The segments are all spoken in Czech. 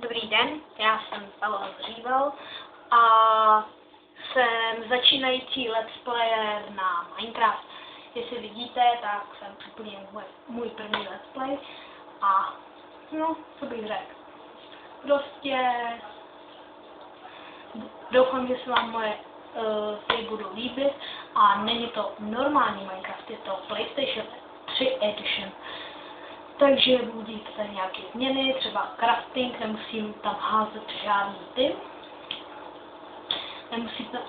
Dobrý den, já jsem Pavel Zříval a jsem začínající let's player na Minecraft. Jestli vidíte, tak jsem úplně můj první let's play a no, co bych řekl. Prostě doufám, že se vám moje hry budou líbit a není to normální Minecraft, je to PlayStation 3 Edition. Takže budíte tady nějaké změny, třeba crafting, nemusím tam házet žádný ty.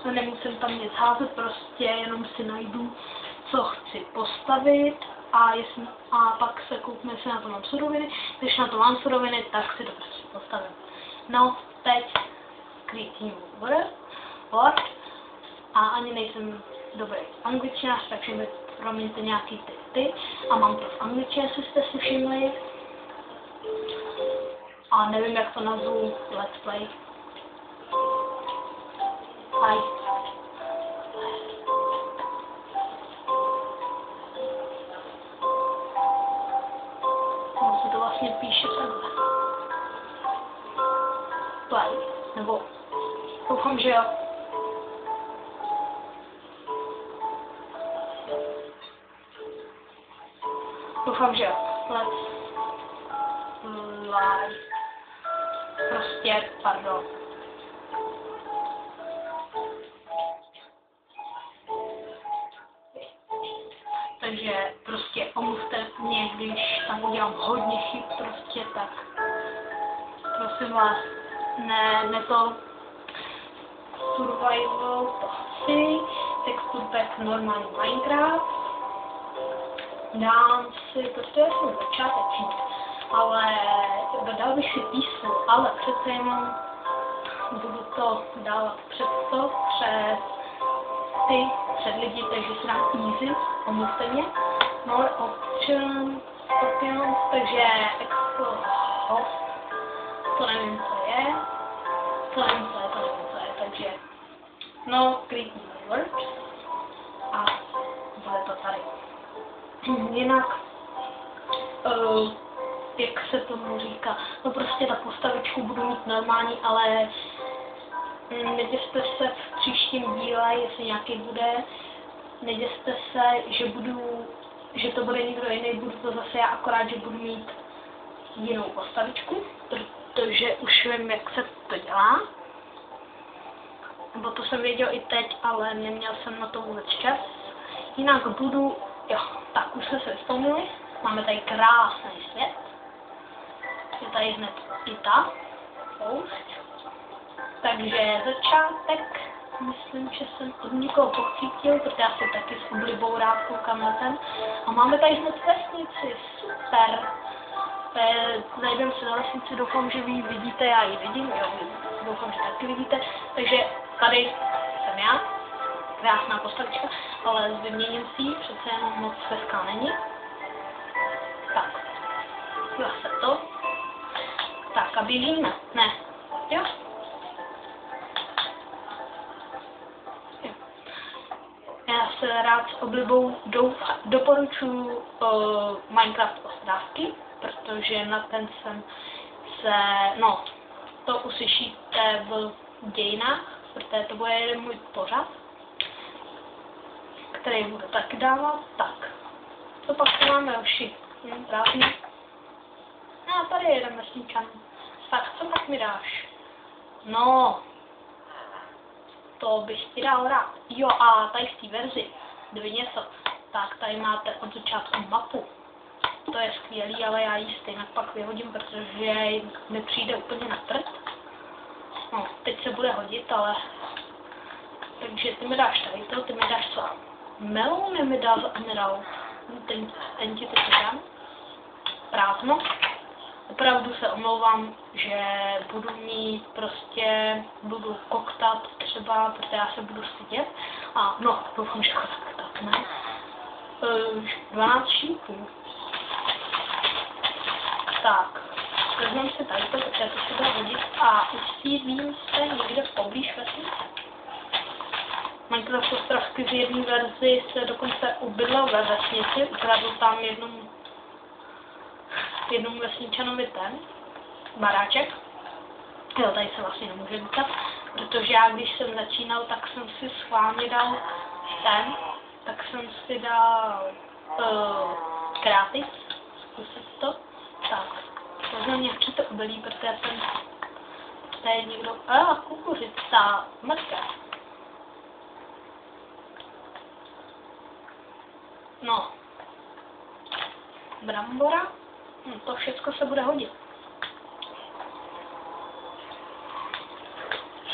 Nemusím tam nic házet, prostě jenom si najdu, co chci postavit a pak se kouknu, jestli na to mám suroviny. Když na to mám suroviny, tak si to prostě postavím. No, teď creating word a ani nejsem dobrý angličtinář, takže mi promiňte nějaký ty a mám to v angličtině, jestli jste si všimli. A nevím, jak to nazvu, let's play. Hi. Se to vlastně píše takhle. Play, nebo doufám, že jo. Doufám, že jo. Let's play. Prostě, pardon. Takže prostě omluvte mě, když tam udělám hodně chyb, prostě tak. Prosím vás, ne to survival, to chci, texture pack normální Minecraft. Dám si, protože já jsem začátečník, ale dal bych si písmu, ale přece jenom budu to dávat před lidi, takže si dám easy, omluvte mě. More options, takže host, to nevím, co je, takže no, creating words a bude to tady. Jinak, jak se tomu říká, no prostě ta postavičku budu mít normální, ale neděste se v příštím díle, jestli nějaký bude, neděste se, že to bude někdo jiný, budu to zase já, akorát, že budu mít jinou postavičku, protože už vím, jak se to dělá. Nebo to jsem věděl i teď, ale neměl jsem na to vůbec čas. Jinak budu, jo, tak už jsme se vzpomněli, máme tady krásný svět. Je tady hned i ta poušť. Takže začátek, myslím, že jsem od někoho pocítil, protože já se taky s oblibou rád koukám na ten. A máme tady hned vesnici, super. Zajdeme se na vesnici, doufám, že vy ji vidíte, já ji vidím, jo, doufám, že taky vidíte. Takže tady jsem já, krásná postavička, ale vyměním si ji, přece jenom moc hezká není. Tak, zase to. Tak a běžíme, ne, jo. Já se rád s oblibou doporučuji Minecraft Ostrávky, protože na ten jsem se, no, to uslyšíte v dějinách, protože to bude jeden můj pořad, který budu taky dávat. Tak, co pak tu máme oši? Právě. No, tady je jeden vesničan. Tak, co pak mi dáš? No, to bych ti dal rád. Jo, a tady v té verzi, kdyby něco, tak tady máte od začátku mapu. To je skvělý, ale já ji stejně pak vyhodím, protože mi přijde úplně na prd. No, teď se bude hodit, ale... Takže ty mi dáš tady to, ty mi dáš co? Melon mi dá za emerald. Ten ti teď dám. Prázdno. Opravdu se omlouvám, že budu koktat třeba, protože já se budu stydět. A no, doufám, že tak ne. 12 šípů. Tak, vezmeme si tady to, protože to se bude hodit a usídlím se někde poblíž vesnice. Minecraft Ostravky v jedné verzi se dokonce ubydlel ve vesnici, ukradl tam jednomu vesničanovi ten baráček. Jo, tady se vlastně nemůže vítat, protože já když jsem začínal, tak jsem si schválně dal tak jsem si dal gratis, zkusit to, tak, možná nějaký to obilí, protože jsem tady někdo, kukuřica, mrkev. No, brambora, to všechno se bude hodit.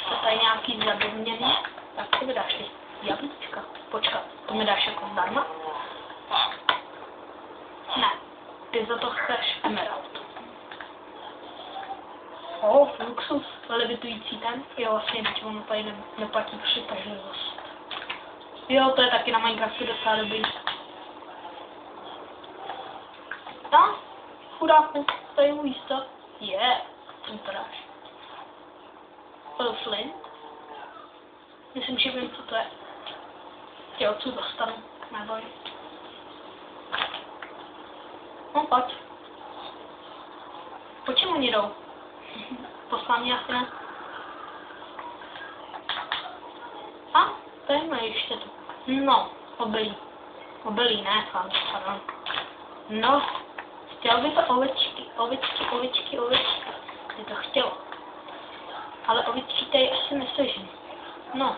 To tady nějaký zadovněný, tak ty mi dáš ty jablíčka. Počkat, to mi dáš jako zdarma? Ne, ty za to chceš emerald. Luxus, levitující ten. Jo, vlastně, teď ono tady neplatí přitažlivost. Jo, to je taky na Minecraftu docela dobrý. No, chudáku, tady můj místo. Co mi to dáš? Flint. Myslím, že vím, co to je. Tě odsud dostanu, neboj. No, pojď. Po čem oni jdou? Poslaní asi ne. A, to je moje ještě to. No, obilí. Obilí, ne, pardon. No, chtěl by to ovečky. Ty to chtělo. Ale ovečky tady asi nesežím. No,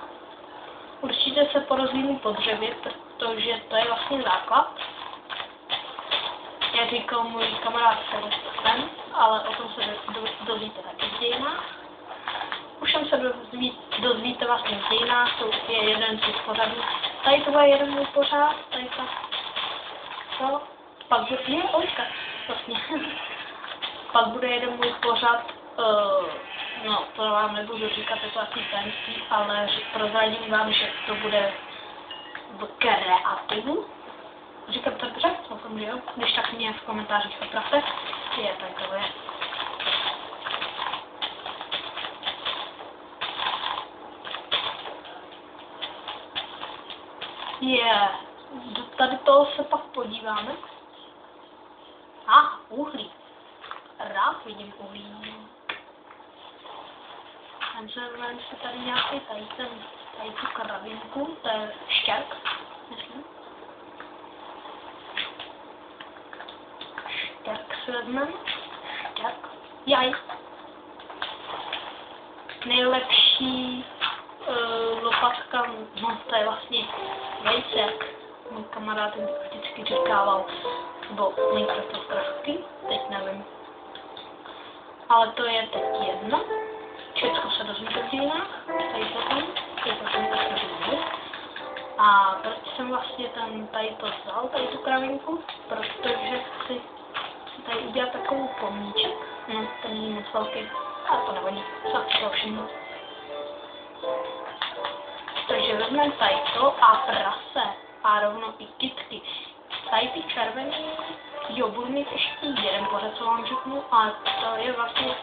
určitě se porozvíjí po dřevě, protože to je vlastně základ. Jak říkal můj kamarád Sebastian, ale o tom se dozvíte taky v dějinách. Už jsem se dozvíte vlastně v dějinách, to je jeden z pořadů. Tady to je jeden můj pořád, tady ta. No, pak bude, vlastně. Pak bude jeden můj pořád, no, to vám nebudu říkat, je to asi tajemství, ale prozradím vám, že to bude v kreativu. Říkám to dobře? Doufám, že jo. Když tak mě v komentářích opravte. Tak to je. Do tady toho se pak podíváme. Uhlí. Rád vidím uhlí. Vezmeme si tady nějaký tady tu kravinku, to je štěrk, myslím. Štěrk si vezmeme. Štěrk. Jaj. Nejlepší lopatka, no to je vlastně vejcek. Můj kamarád vždycky říkával, nebo Minecraft krafky, teď nevím. Ale to je teď jedno. Všechno se dozvíte v dějinách. Tady to tam dozvíte. A proč jsem vlastně tady to vzal, tady tu kravinku? Protože chci tady udělat takovou pomníček. No, to není moc velký, ale to nevadí. Tak to všimnu. Takže vezmeme tady to a prase. A rovno i kytky. Tady ty červený, jo, budu mít ještě jeden pořad, co vám řeknu, a to je vlastně,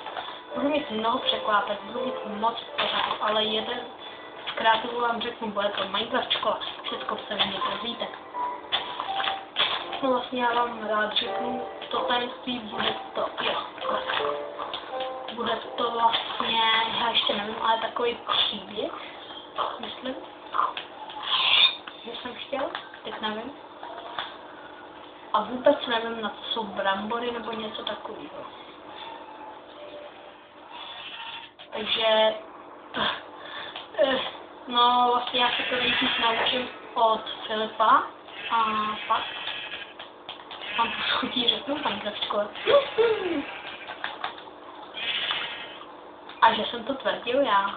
budu mít mnoho překlápek, budu mít moc pořadů, ale jeden z kreativů vám řeknu, bude to Minecraft škola, všechno se v něj dozvíte. No vlastně já vám rád řeknu, to tajemství bude to, bude to vlastně, já ještě nevím, ale takový příběh, myslím, že jsem chtěl, teď nevím. A vůbec nevím, na co jsou brambory nebo něco takového. Takže, no vlastně já se to nejvíc naučím od Filipa a pak vám to schutí řeknu Minecraft škole. A že jsem to tvrdil, já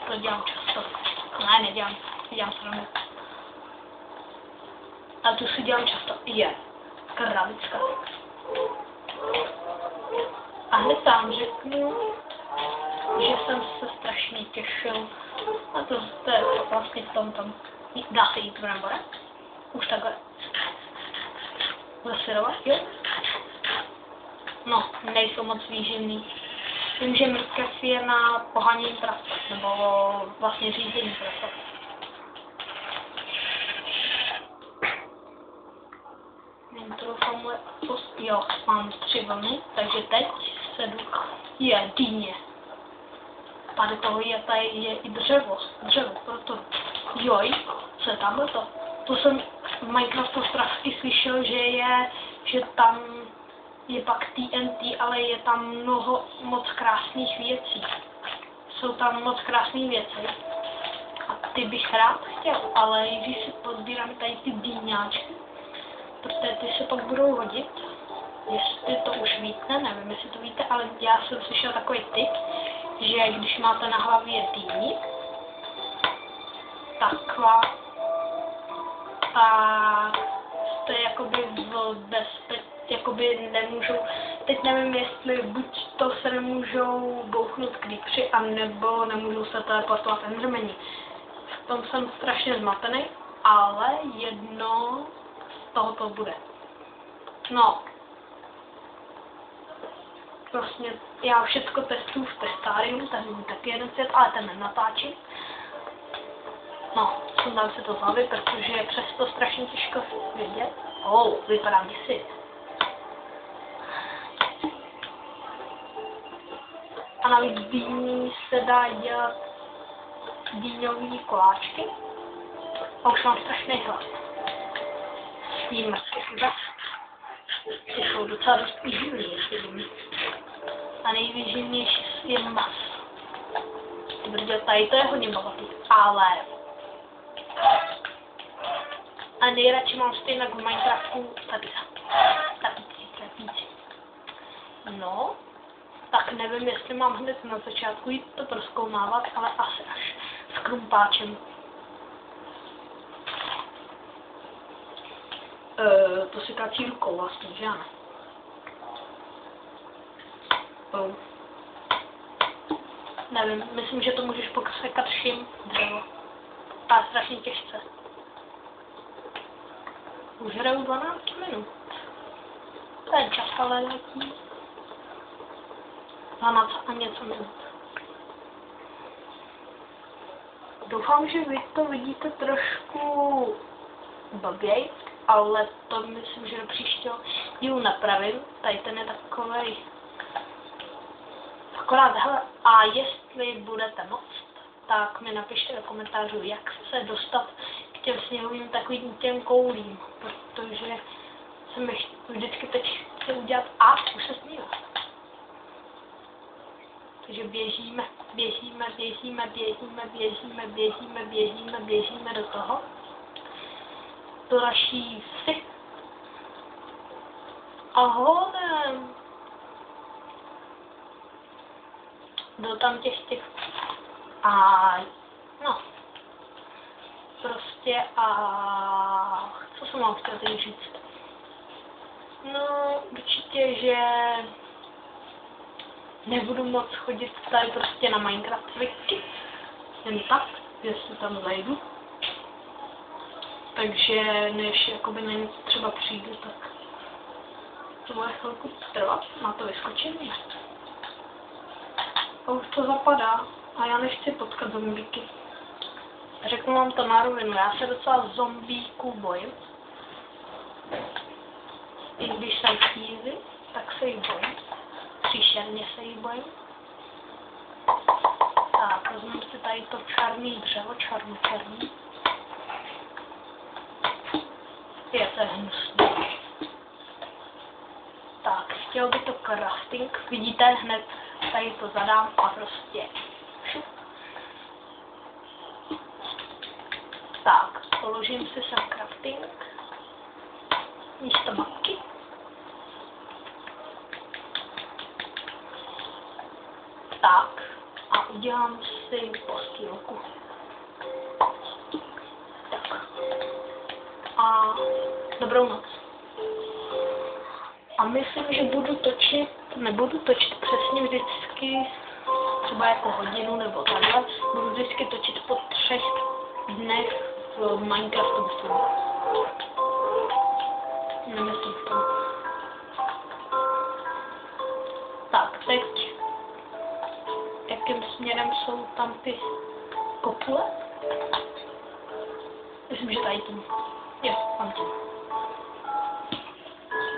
to dělám často. Ne, nedělám, dělám srandu. A tu si dělám často. Kravička. A hned tam řeknu, že jsem se strašně těšil na to, že je vlastně v tom tam. Dá se jít brambora? Už takhle. Zasirovat, jo? No, nejsou moc výživný. Vím, že mrkev je na pohánění prasat, nebo vlastně řízení prasat. Jo, mám 3 vlny, takže teď se jdu. Dýně. Tady toho tady je i dřevo, proto joj, co je tamhle to? To jsem v Minecraftu strašně slyšel, že tam je pak TNT, ale je tam moc krásných věcí. Jsou tam moc krásné věci. A ty bych rád chtěl, ale když si pozbírám tady ty dýňáčky, protože ty se pak budou hodit. Jestli to už víte, nevím, jestli to víte, ale já jsem slyšel takový tip, že když máte na hlavě dýni, tak jste jakoby v jakoby nemůžou, teď nevím, jestli buď to se nemůžou bouchnout creepeři, anebo nemůžou se teleportovat endermeni. V tom jsem strašně zmatený, ale jedno z toho to bude. No, vlastně já všechno testuju v testáriu, tady je taky jeden svět, ale ten nenatáčím. No, sundám si to z hlavy, protože je přesto strašně těžko vidět. Vypadá děsivě. A navíc dýní se dá dělat dýňový koláčky. A už mám strašný hlad. Víme, ty jsou docela dost výživný, jestli vím. A nejvýživnější je maso. Protože tady to je hodně bohatý, ale a nejradši mám stejně v Minecraftu tapíci. No, tak nevím, jestli mám hned na začátku jít to prozkoumávat, ale asi až s krumpáčem. To si kačí rukou vlastně, že ano? Nevím, myslím, že to můžeš posekat vším dřevo. A strašně těžce. Už hraju 12 minut. To je čas, ale letí. 12 a něco minut. Doufám, že vy to vidíte trošku blběji, ale to myslím, že do příštího dílu napravím. Tady ten je takovej. Akorát, hele, a jestli budete moct, tak mi napište do komentářů, jak se dostat k těm sněhovým takovým těm koulím, protože jsem vždycky teď chci udělat a už se sněhá. Takže běžíme do toho. Do naší vsi. A hodem. Do tam těch no. Prostě co jsem vám chtěl teď říct? No, určitě, že nebudu moc chodit tady prostě na Minecraft Wiki. Jen tak, jestli tam zajdu. Takže než jakoby na něco třeba přijdu, tak to bude chvilku trvat, má to vyskočení. A už to zapadá a já nechci potkat zombíky. Řeknu vám to na rovinu, já se docela zombíků bojím. I když jsem easy, tak se jí bojím. Příšerně se jí bojím. Tak, vezmu si tady to černý dřevo, černý. To je hnusný. Tak, chtěl by to crafting, vidíte, hned tady to zadám a prostě šup. Tak, položím si sem crafting místo mapky. Tak, a udělám si postýlku. Tak. A dobrou noc. A myslím, že nebudu točit přesně vždycky, třeba jako hodinu nebo takhle, budu vždycky točit po 3 dnech v Minecraftu, myslím. Nemyslím v tom. Tak, teď, jakým směrem jsou tam ty kotle? Myslím, že tady tím. Jo, tam tím.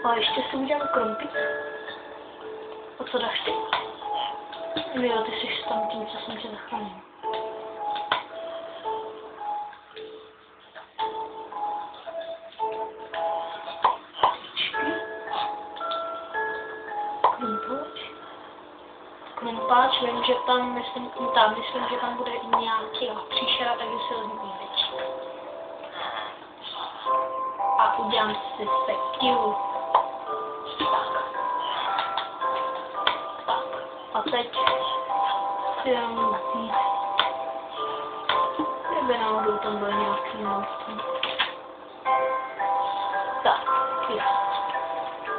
A ještě si udělám krompy. A co dáš ty? Jo, ty jsi tam tím, co jsem tě zachránil. Klumpáč, vím, že tam, myslím, že tam bude i nějaký příšera, takže si vezmu větší. A udělám si sekiu. Tak. A teď si jenom vzít. Kdyby náhodou tam byl nějaký monstr. Tak, jo.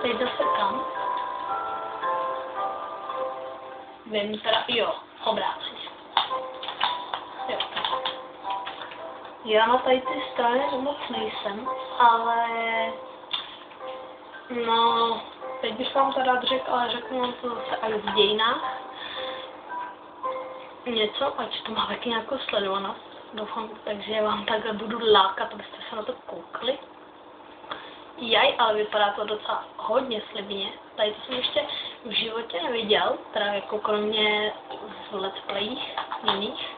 Teď zase kam? Vím teda, jo, obrátit. Jo. Já na tady ty strany moc nejsem, ale no, teď bych vám to rád řekl, ale řeknu vám to zase až v dějinách. Něco, ať to má taky nějakou sledovanost, doufám, takže vám takhle budu lákat, abyste se na to koukli. Jaj, ale vypadá to docela hodně slibně. Tady to jsem ještě v životě neviděl, teda jako kromě v let's playích jiných.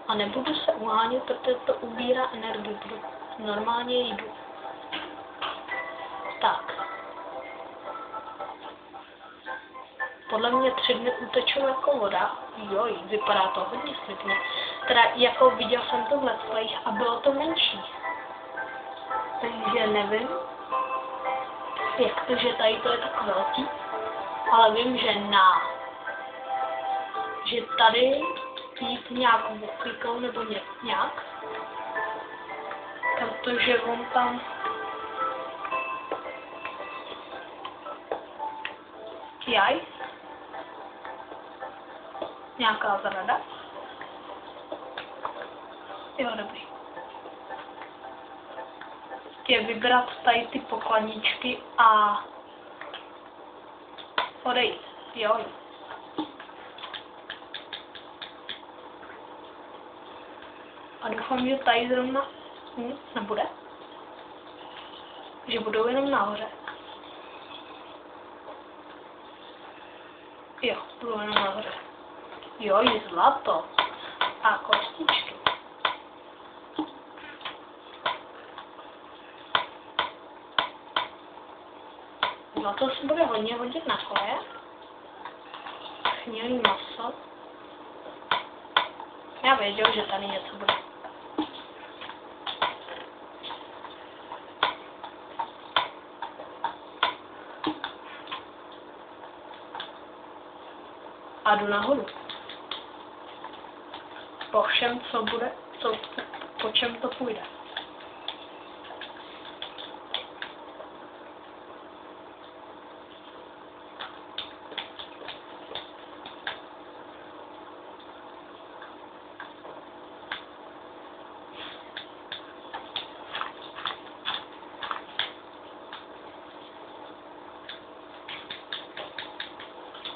A nebudu se uhánět, protože to ubírá energii, budu normálně jdu. Tak. Podle mě 3 dny utečou jako voda. Joj, vypadá to hodně slibně. Teda jako viděl jsem to v let's playích a bylo to menší. Takže nevím, jak to, že tady to je tak velký, ale vím, že tady jít nějak oklikou nebo nějak, protože on tam jaj, nějaká zrada, jo, dobrý. Je vybrat tady ty pokladničky a odejít, jo. A doufám, že tady zrovna nebude. Že budou jenom nahoře. Jo, budou jenom nahoře. Jo, je zlato. A kostičky. Zlato se bude hodně hodit na koje. Chmělý maso. Já věděl, že tady něco bude. A jdu nahoru. Po všem, co bude, po čem to půjde.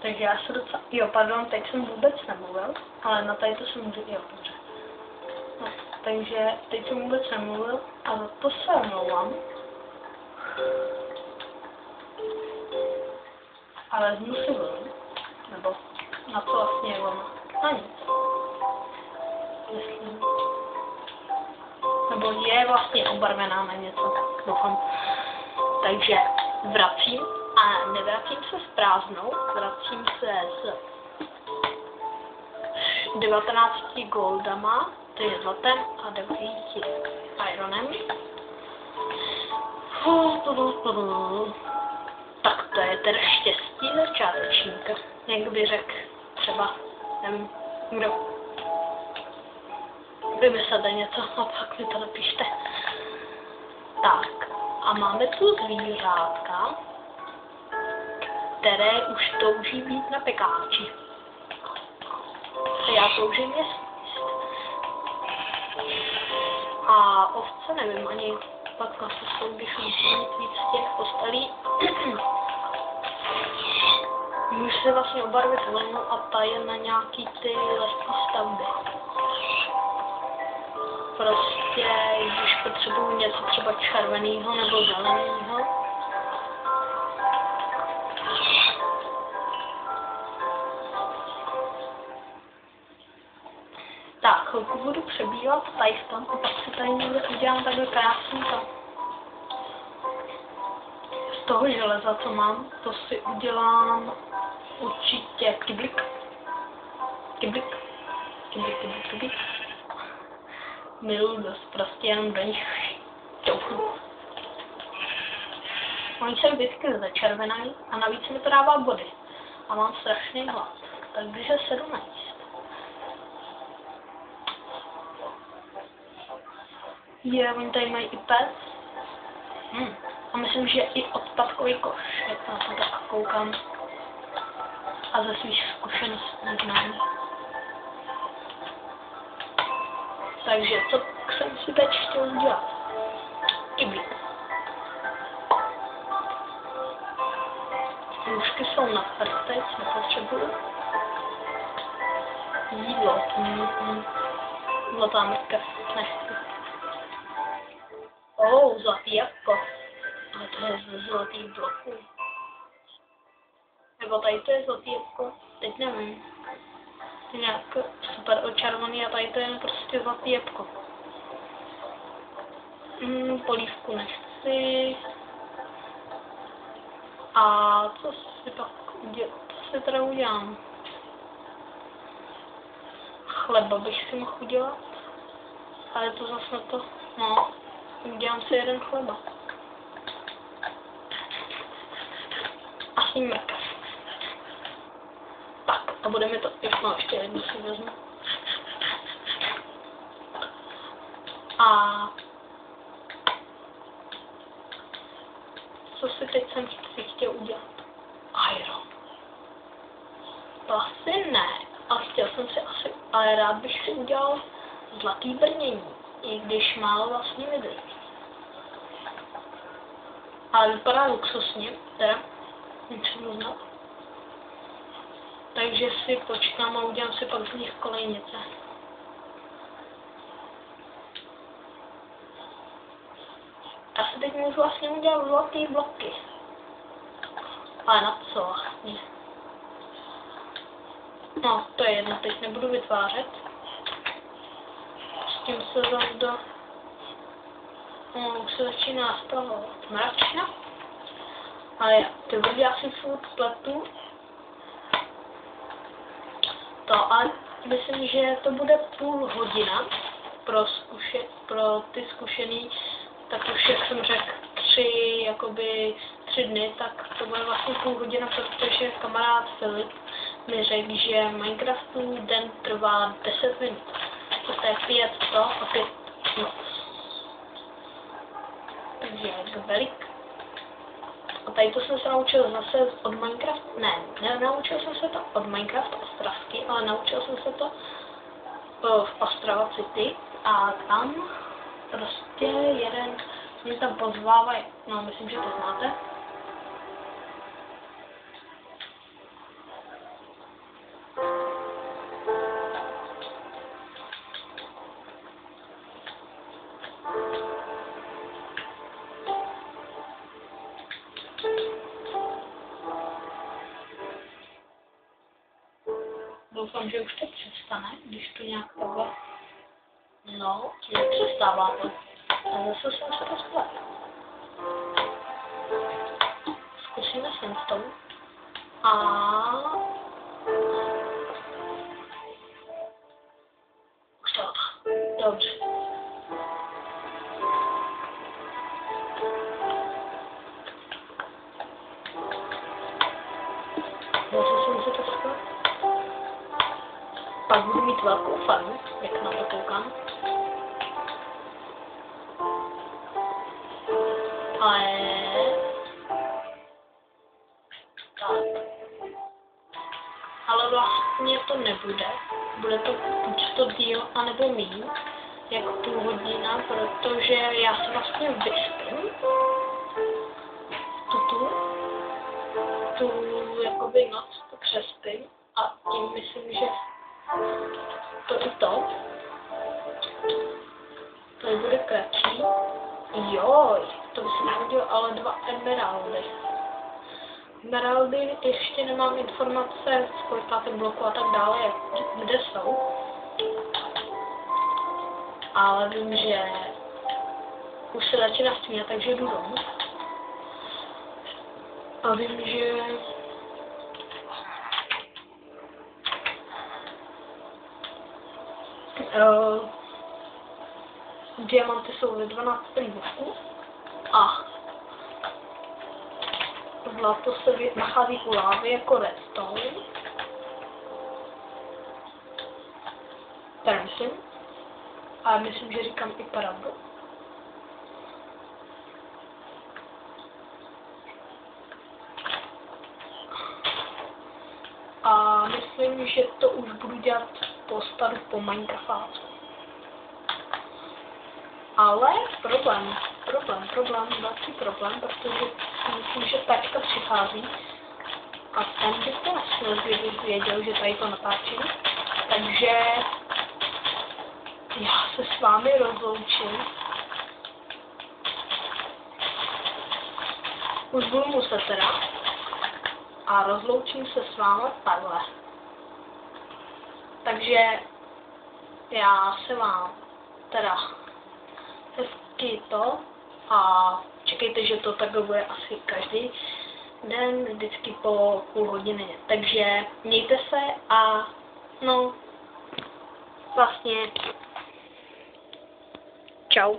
Takže já se docela... Jo, pardon, teď jsem vůbec nemluvil, ale na tady to jsem můžu... Jo, dobře. No, takže teď jsem vůbec nemluvil a za to se omlouvám. Ale vezmu si vlnu, nebo na co vlastně je vlna? Na nic. Myslím. Nebo je vlastně obarvená na něco, doufám. Takže vracím. A nevracím se s prázdnou, vracím se s 19 goldama, to je zlatem, a 9 ironem. Tak to je teda štěstí začátečníka. Někdo by řekl, třeba, nevím, kdo. Vymyslete něco a pak mi to napište. Tak, a máme tu zvířátka, které už touží být na pekáči. Já toužím je sníst. A ovce nevím, ani pak na se když musím mít víc těch postelí. Můžu se vlastně obarvit zelenou a ta je na nějaký ty lesní stavby. Prostě, když potřebuju něco třeba červeného nebo zeleného, chvilku budu přebírat tady v tom a pak si tady někde udělám takhle krásný to. Z toho železa, co mám, to si udělám určitě kyblik. Miluju dost, prostě jenom do nich šťouchnu. Oni se vždycky začervenají a navíc mi to dává body. A mám strašný hlad, takže 17. Oni tady mají i pes. A myslím, že i odpadkový koš, jak na to tak koukám. A ze svých zkušeností znám. Takže to jsem si teď chtěl udělat. Kyblik. Nůžky jsou na prstech, nepotřebuju. Jídlo. Zlatá mrkev. Nechci. Zlatý jabko. Ale to je ze zlatých bloků. Nebo tady to je zlatý jabko. Teď nevím. To je nějak super očarovaný a tady to je prostě zlatý jabko. Polívku nechci. A co si pak udělám? To si teda udělám. Chleba bych si mohl udělat. Ale to zase to, no, udělám si jeden chleba. Asi mrkev. Tak, a bude mi to, ještě jednu si vezmu. A co si teď jsem si chtěl udělat? Iron. To asi ne, ale chtěl jsem si asi, ale rád bych si udělal zlatý brnění, i když málo vlastně vydrží. Ale vypadá luxusně, teda musím uznat. Takže si počkám a udělám si pak z nich kolejnice. Já si teď můžu vlastně udělat zlatý bloky. Ale na co vlastně? No, to je jedno, teď nebudu vytvářet. S tím se zase do... už se začíná stavovat mračna. Ale ty budu já si furt pletu. To, ale myslím, že to bude půl hodina pro ty zkušený, tak už jak jsem řekl, 3 dny, tak to bude vlastně půl hodina, protože kamarád Filip mi řekl, že Minecraftu den trvá 10 minut. To je 5 to a 5 noc. Takže je velik. A tady to jsem se naučil zase od Minecraftu, ne, naučil jsem se to od Minecraftu Ostravsky, ale naučil jsem se to v Ostrava City a tam prostě mě tam pozvávají, no myslím, že to znáte. Doufám, že už to přestane, když to nějak takhle... No, nepřestává to. A zase jsem se to spletl. Zkusíme sandstone. A... Už to. Dobře. Zase jsem se to spletl. Pak budu mít velkou farmu, jak na to koukám. Ale... Tak. Ale vlastně to nebude. Bude to buď to díl, anebo míň, jak půl hodina, protože já se vlastně vyspím. Tu jakoby noc to přespím a tím myslím, že to i to bude kratší. Joj, to by se hodilo ale 2 emeraldy. Emeraldy ještě nemám informace z kolikátek bloku a tak dále, kde jsou. ale vím, že už se začíná stříhat, takže jdu domů. A vím, že diamanty jsou ve 12 božku a zlato se nachází u lávy jako redstone. Tak myslím. A myslím, že říkám i pravdu. A myslím, že to už budu dělat po Minecraftu. Ale velký problém, protože myslím, že tačka přichází a ten by to nesměl, kdyby věděl, že tady to natáčím. Takže já se s vámi rozloučím. Už budu muset teda. A rozloučím se s vámi takhle. Takže já se vám teda hezky to a čekejte, že to takhle bude asi každý den, vždycky po půl hodiny. Takže mějte se a no vlastně čau.